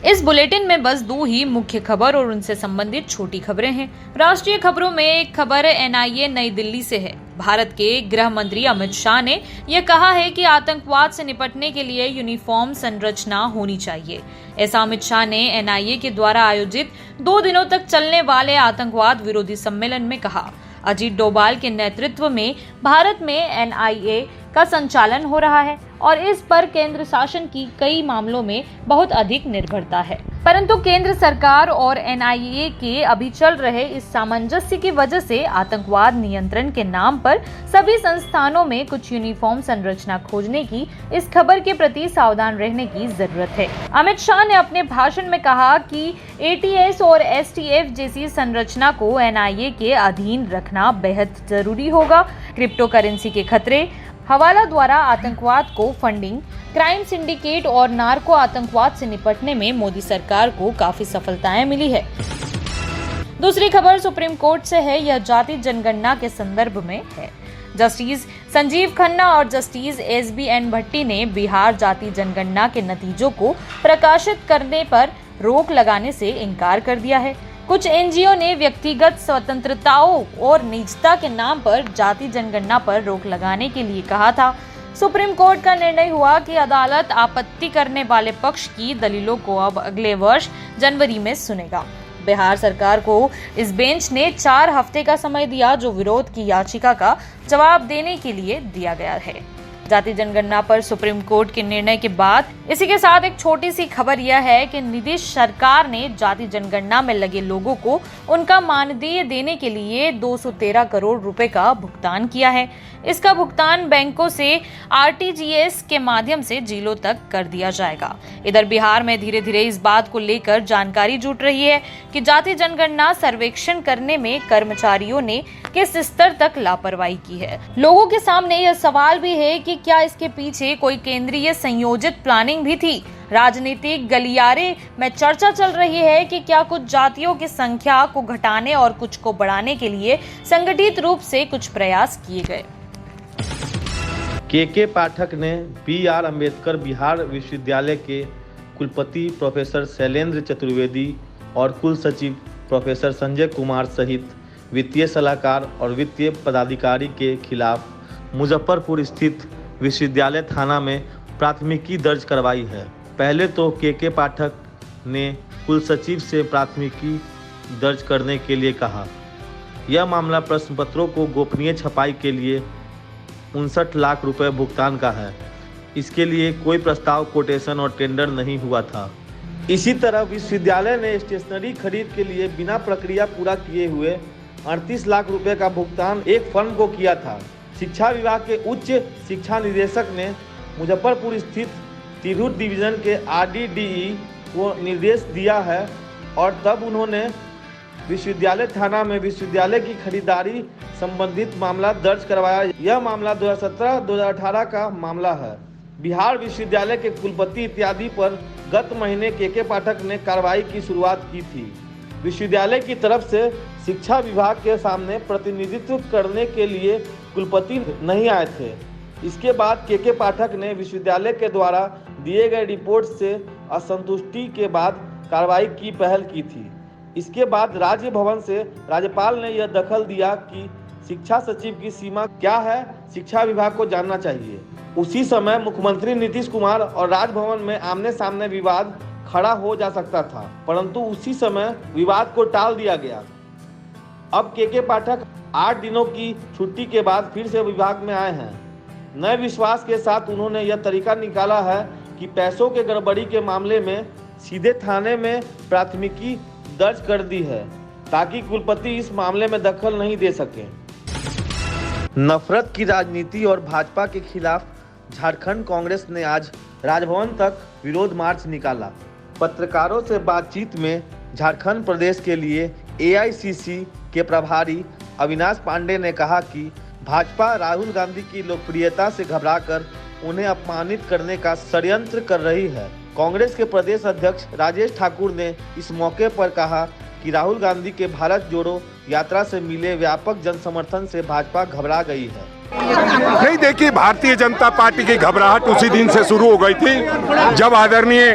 इस बुलेटिन में बस 2 ही मुख्य खबर और उनसे संबंधित छोटी खबरें हैं। राष्ट्रीय खबरों में एक खबर एनआईए नई दिल्ली से है। भारत के गृह मंत्री अमित शाह ने यह कहा है कि आतंकवाद से निपटने के लिए यूनिफॉर्म संरचना होनी चाहिए। ऐसा अमित शाह ने एनआईए के द्वारा आयोजित 2 दिनों तक चलने वाले आतंकवाद विरोधी सम्मेलन में कहा। अजीत डोभाल के नेतृत्व में भारत में एनआईए का संचालन हो रहा है और इस पर केंद्र शासन की कई मामलों में बहुत अधिक निर्भरता है, परंतु केंद्र सरकार और एनआईए के अभी चल रहे इस सामंजस्य की वजह से आतंकवाद नियंत्रण के नाम पर सभी संस्थानों में कुछ यूनिफॉर्म संरचना खोजने की इस खबर के प्रति सावधान रहने की जरूरत है। अमित शाह ने अपने भाषण में कहा कि एटीएस और एसटीएफ जैसी संरचना को एनआईए के अधीन रखना बेहद जरूरी होगा। क्रिप्टो करेंसी के खतरे, हवाला द्वारा आतंकवाद को फंडिंग, क्राइम सिंडिकेट और नार्को आतंकवाद से निपटने में मोदी सरकार को काफी सफलताएं मिली है। दूसरी खबर सुप्रीम कोर्ट से है। यह जाति जनगणना के संदर्भ में है। जस्टिस संजीव खन्ना और जस्टिस एसबीएन भट्टी ने बिहार जाति जनगणना के नतीजों को प्रकाशित करने पर रोक लगाने से इनकार कर दिया है। कुछ एनजीओ ने व्यक्तिगत स्वतंत्रताओं और निजता के नाम पर जाति जनगणना पर रोक लगाने के लिए कहा था। सुप्रीम कोर्ट का निर्णय हुआ कि अदालत आपत्ति करने वाले पक्ष की दलीलों को अब अगले वर्ष जनवरी में सुनेगा। बिहार सरकार को इस बेंच ने 4 हफ्ते का समय दिया, जो विरोध की याचिका का जवाब देने के लिए दिया गया है। जाति जनगणना पर सुप्रीम कोर्ट के निर्णय के बाद इसी के साथ एक छोटी सी खबर यह है कि नीतीश सरकार ने जाति जनगणना में लगे लोगों को उनका मानदेय देने के लिए 213 करोड़ रुपए का भुगतान किया है। इसका भुगतान बैंकों से आरटीजीएस के माध्यम से जिलों तक कर दिया जाएगा। इधर बिहार में धीरे धीरे इस बात को लेकर जानकारी जुट रही है कि जाति जनगणना सर्वेक्षण करने में कर्मचारियों ने किस स्तर तक लापरवाही की है। लोगों के सामने यह सवाल भी है कि क्या इसके पीछे कोई केंद्रीय संयोजित प्लानिंग भी थी। राजनीतिक गलियारे में चर्चा चल रही है कि क्या कुछ जातियों की संख्या को घटाने और कुछ को बढ़ाने के लिए संगठित रूप से कुछ प्रयास किए गए। के पाठक ने बी.आर. अम्बेडकर बिहार विश्वविद्यालय के कुलपति प्रोफेसर शैलेंद्र चतुर्वेदी और कुल सचिव प्रोफेसर संजय कुमार सहित वित्तीय सलाहकार और वित्तीय पदाधिकारी के खिलाफ मुजफ्फरपुर स्थित विश्वविद्यालय थाना में प्राथमिकी दर्ज करवाई है। पहले तो के पाठक ने कुल सचिव से प्राथमिकी दर्ज करने के लिए कहा। यह मामला प्रश्न पत्रों को गोपनीय छपाई के लिए 59 लाख रुपए भुगतान का है। इसके लिए कोई प्रस्ताव, कोटेशन और टेंडर नहीं हुआ था। इसी तरह विश्वविद्यालय ने स्टेशनरी खरीद के लिए बिना प्रक्रिया पूरा किए हुए 38 लाख रुपए का भुगतान एक फर्म को किया था। शिक्षा विभाग के उच्च शिक्षा निदेशक ने मुजफ्फरपुर स्थित तिरहुत डिवीजन के आरडीडीई को निर्देश दिया है और तब उन्होंने विश्वविद्यालय थाना में विश्वविद्यालय की खरीदारी संबंधित मामला दर्ज करवाया। यह मामला 2017-2018 का मामला है। बिहार विश्वविद्यालय के कुलपति इत्यादि पर गत महीने के पाठक ने कार्रवाई की शुरुआत की थी। विश्वविद्यालय की तरफ से शिक्षा विभाग के सामने प्रतिनिधित्व करने के लिए कुलपति नहीं आए थे। इसके बाद के पाठक ने विश्वविद्यालय के द्वारा दिए गए रिपोर्ट से असंतुष्टि के बाद कार्रवाई की पहल की थी। इसके बाद राज्य भवन से राज्यपाल ने यह दखल दिया कि शिक्षा सचिव की सीमा क्या है, शिक्षा विभाग को जानना चाहिए। उसी समय मुख्यमंत्री नीतीश कुमार और राजभवन में आमने सामने विवाद खड़ा हो जा सकता था, परंतु उसी समय विवाद को टाल दिया गया। अब के पाठक 8 दिनों की छुट्टी के बाद फिर से विभाग में आए हैं। नए विश्वास के साथ उन्होंने यह तरीका निकाला है कि पैसों के गड़बड़ी के मामले में सीधे थाने में प्राथमिकी दर्ज कर दी है ताकि कुलपति इस मामले में दखल नहीं दे सके। नफरत की राजनीति और भाजपा के खिलाफ झारखंड कांग्रेस ने आज राजभवन तक विरोध मार्च निकाला। पत्रकारों से बातचीत में झारखंड प्रदेश के लिए एआईसीसी के प्रभारी अविनाश पांडे ने कहा कि भाजपा राहुल गांधी की लोकप्रियता से घबराकर उन्हें अपमानित करने का षड्यंत्र कर रही है। कांग्रेस के प्रदेश अध्यक्ष राजेश ठाकुर ने इस मौके पर कहा कि राहुल गांधी के भारत जोड़ो यात्रा से मिले व्यापक जन समर्थन से भाजपा घबरा गई है। नहीं, देखिए, भारतीय जनता पार्टी की घबराहट उसी दिन से शुरू हो गई थी जब आदरणीय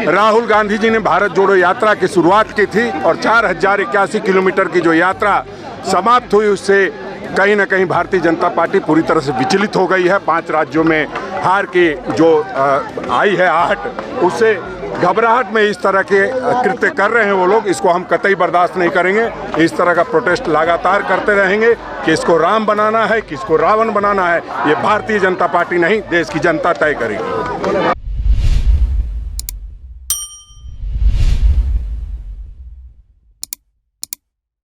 राहुल गांधी जी ने भारत जोड़ो यात्रा की शुरुआत की थी और 4081 किलोमीटर की जो यात्रा समाप्त हुई उससे कहीं ना कहीं भारतीय जनता पार्टी पूरी तरह से विचलित हो गई है। 5 राज्यों में हार की जो आई है आहट, उससे घबराहट में इस तरह के कृत्य कर रहे हैं वो लोग। इसको हम कतई बर्दाश्त नहीं करेंगे। इस तरह का प्रोटेस्ट लगातार करते रहेंगे। किसको राम बनाना है, किसको रावण बनाना है, ये भारतीय जनता पार्टी नहीं, देश की जनता तय करेगी।